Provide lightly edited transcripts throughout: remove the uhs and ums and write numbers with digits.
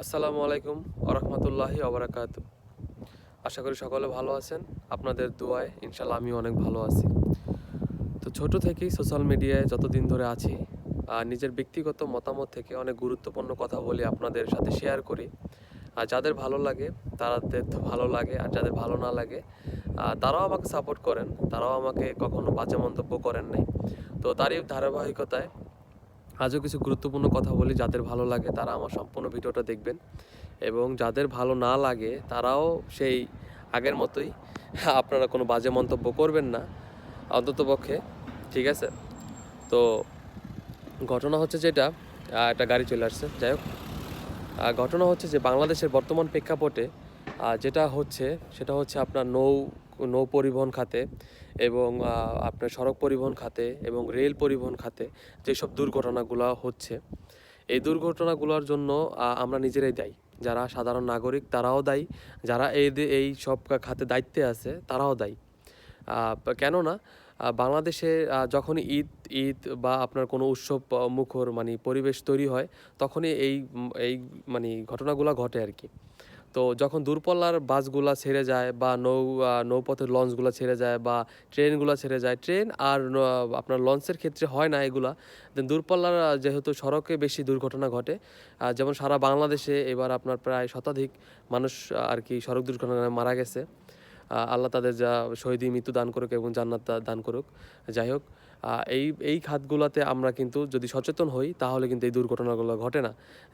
আসসালামু আলাইকুম ওরহমতুল্লাহি ওবরাকাতু। আশা করি সকলে ভালো আছেন। আপনাদের দোয়ায় ইনশাল্লাহ আমি অনেক ভালো আছি। তো ছোট থেকেই সোশ্যাল মিডিয়ায় যতদিন ধরে আছি, নিজের ব্যক্তিগত মতামত থেকে অনেক গুরুত্বপূর্ণ কথা বলি, আপনাদের সাথে শেয়ার করি। আর যাদের ভালো লাগে তাদের তো ভালো লাগে, আর যাদের ভালো না লাগে তারাও আমাকে সাপোর্ট করেন, তারাও আমাকে কখনো বাজে মন্তব্য করেন নাই। তো তারই ধারাবাহিকতায় আজও কিছু গুরুত্বপূর্ণ কথা বলি। যাদের ভালো লাগে তারা আমার সম্পূর্ণ ভিডিওটা দেখবেন, এবং যাদের ভালো না লাগে তারাও সেই আগের মতোই আপনারা কোনো বাজে মন্তব্য করবেন না অন্ততপক্ষে, ঠিক আছে? তো ঘটনা হচ্ছে যেটা, একটা গাড়ি চলে আসছে, যাই হোক। ঘটনা হচ্ছে যে বাংলাদেশের বর্তমান প্রেক্ষাপটে যেটা হচ্ছে সেটা হচ্ছে আপনার নৌ পরিবহন খাতে এবং আপনার সড়ক পরিবহন খাতে এবং রেল পরিবহন খাতে যেসব দুর্ঘটনাগুলো হচ্ছে, এই দুর্ঘটনাগুলোর জন্য আমরা নিজেরাই দায়ী। যারা সাধারণ নাগরিক তারাও দায়ী, যারা এই সব খাতে দায়িত্বে আছে তারাও দায়ী। কেননা বাংলাদেশে যখনই ঈদ বা আপনার কোনো উৎসব মুখর মানে পরিবেশ তৈরি হয়, তখনই এই মানে ঘটনাগুলো ঘটে আর কি। তো যখন দূরপাল্লার বাসগুলা ছেড়ে যায় বা নৌপথের লঞ্চগুলো ছেড়ে যায় বা ট্রেনগুলো ছেড়ে যায়, ট্রেন আর আপনার লঞ্চের ক্ষেত্রে হয় না এগুলা। দেন দূরপাল্লার যেহেতু সড়কে বেশি দুর্ঘটনা ঘটে, যেমন সারা বাংলাদেশে এবার আপনার প্রায় শতাধিক মানুষ আর কি সড়ক দুর্ঘটনায় মারা গেছে। আল্লাহ তাদের যা শহীদি মৃত্যু দান করুক এবং জান্নাত দান করুক। যাই হোক, এই খাতগুলোতে আমরা কিন্তু যদি সচেতন হই তাহলে কিন্তু এই দুর্ঘটনাগুলো ঘটে না।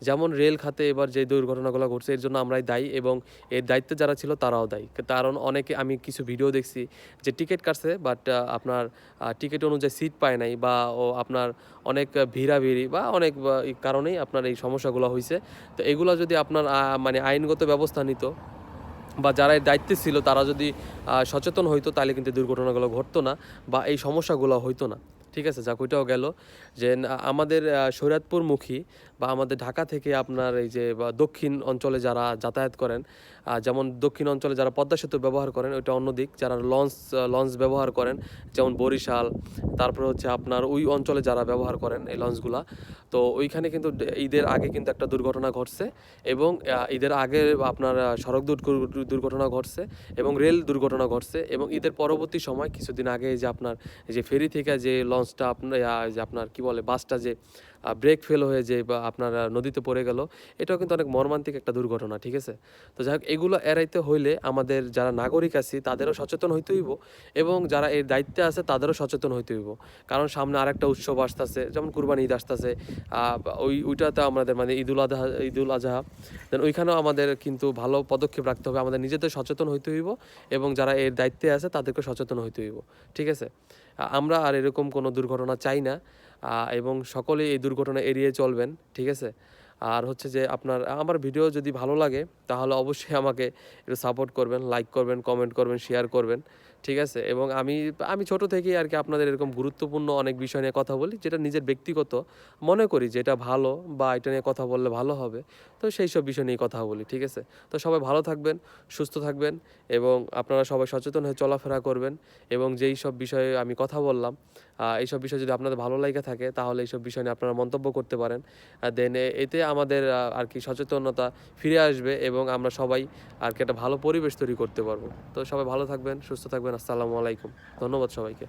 যেমন রেল খাতে এবার যে দুর্ঘটনাগুলো ঘটছে এর জন্য আমরাই দায়ী, এবং এর দায়িত্বে যারা ছিল তারাও দায়ী। কারণ অনেকে, আমি কিছু ভিডিও দেখছি যে টিকিট কাটছে বাট আপনার টিকিট অনুযায়ী সিট পায় নাই, বা আপনার অনেক ভিড়াভিড়ি বা অনেক এই কারণেই আপনার এই সমস্যাগুলো হয়েছে। তো এগুলো যদি আপনার মানে আইনগত ব্যবস্থা নিত, বা যারা এর দায়িত্বে ছিল তারা যদি সচেতন হইতো, তাহলে কিন্তু দুর্ঘটনাগুলো ঘটতো না বা এই সমস্যাগুলো হইতো না। ঠিক আছে, যাক ওইটাও গেল। যে আমাদের শরীয়তপুরমুখী বা আমাদের ঢাকা থেকে আপনার এই যে বা দক্ষিণ অঞ্চলে যারা যাতায়াত করেন, যেমন দক্ষিণ অঞ্চলে যারা পদ্মা সেতু ব্যবহার করেন, ওইটা অন্যদিক যারা লঞ্চ ব্যবহার করেন, যেমন বরিশাল, তারপর হচ্ছে আপনার ওই অঞ্চলে যারা ব্যবহার করেন এই লঞ্চগুলা, তো ওইখানে কিন্তু ঈদের আগে কিন্তু একটা দুর্ঘটনা ঘটছে, এবং ঈদের আগে আপনার সড়ক দুর্ঘটনা ঘটছে এবং রেল দুর্ঘটনা ঘটছে, এবং ঈদের পরবর্তী সময় কিছুদিন আগে যে আপনার যে ফেরি থেকে যে লঞ্চটা আপনার যে আপনার কী বলে বাসটা যে ব্রেক ফেল হয়ে যে বা আপনার নদীতে পড়ে গেল, এটাও কিন্তু অনেক মর্মান্তিক একটা দুর্ঘটনা। ঠিক আছে, তো যাই হোক, এগুলো এড়াইতে হইলে আমাদের যারা নাগরিক আছি তাদেরও সচেতন হইতে হইব, এবং যারা এর দায়িত্বে আছে তাদেরও সচেতন হইতে হইব। কারণ সামনে আরেকটা উৎসব আসতেছে, যেমন কুরবানি ঈদ আসতেছে। ওইটাতে আমাদের মানে ঈদুল আজহা, দেন ওইখানেও আমাদের কিন্তু ভালো পদক্ষেপ রাখতে হবে, আমাদের নিজেদের সচেতন হইতে হইব, এবং যারা এর দায়িত্বে আছে তাদেরকে সচেতন হইতে হইব। ঠিক আছে, আমরা আর এরকম কোনো দুর্ঘটনা চাই না, এবং সকলেই এই দুর্ঘটনা এড়িয়ে চলবেন। ঠিক আছে, আর হচ্ছে যে আপনার আমার ভিডিও যদি ভালো লাগে তাহলে অবশ্যই আমাকে একটু সাপোর্ট করবেন, লাইক করবেন, কমেন্ট করবেন, শেয়ার করবেন। ঠিক আছে, এবং আমি ছোট থেকেই আর কি আপনাদের এরকম গুরুত্বপূর্ণ অনেক বিষয় নিয়ে কথা বলি, যেটা নিজের ব্যক্তিগত মনে করি যেটা ভালো বা এটা নিয়ে কথা বললে ভালো হবে। তো সেই সব বিষয় নিয়ে কথা বলি। ঠিক আছে, তো সবাই ভালো থাকবেন, সুস্থ থাকবেন, এবং আপনারা সবাই সচেতন হয়ে চলাফেরা করবেন। এবং যেই সব বিষয়ে আমি কথা বললাম, এইসব বিষয় যদি আপনাদের ভালো লেগে থাকে তাহলে এইসব বিষয় নিয়ে আপনারা মন্তব্য করতে পারেন। দেন এতে আমাদের আর কি সচেতনতা ফিরে আসবে, এবং আমরা সবাই আর কি একটা ভালো পরিবেশ তৈরি করতে পারবো। তো সবাই ভালো থাকবেন, সুস্থ থাকবেন। আসসালামু আলাইকুম, ধন্যবাদ সবাইকে।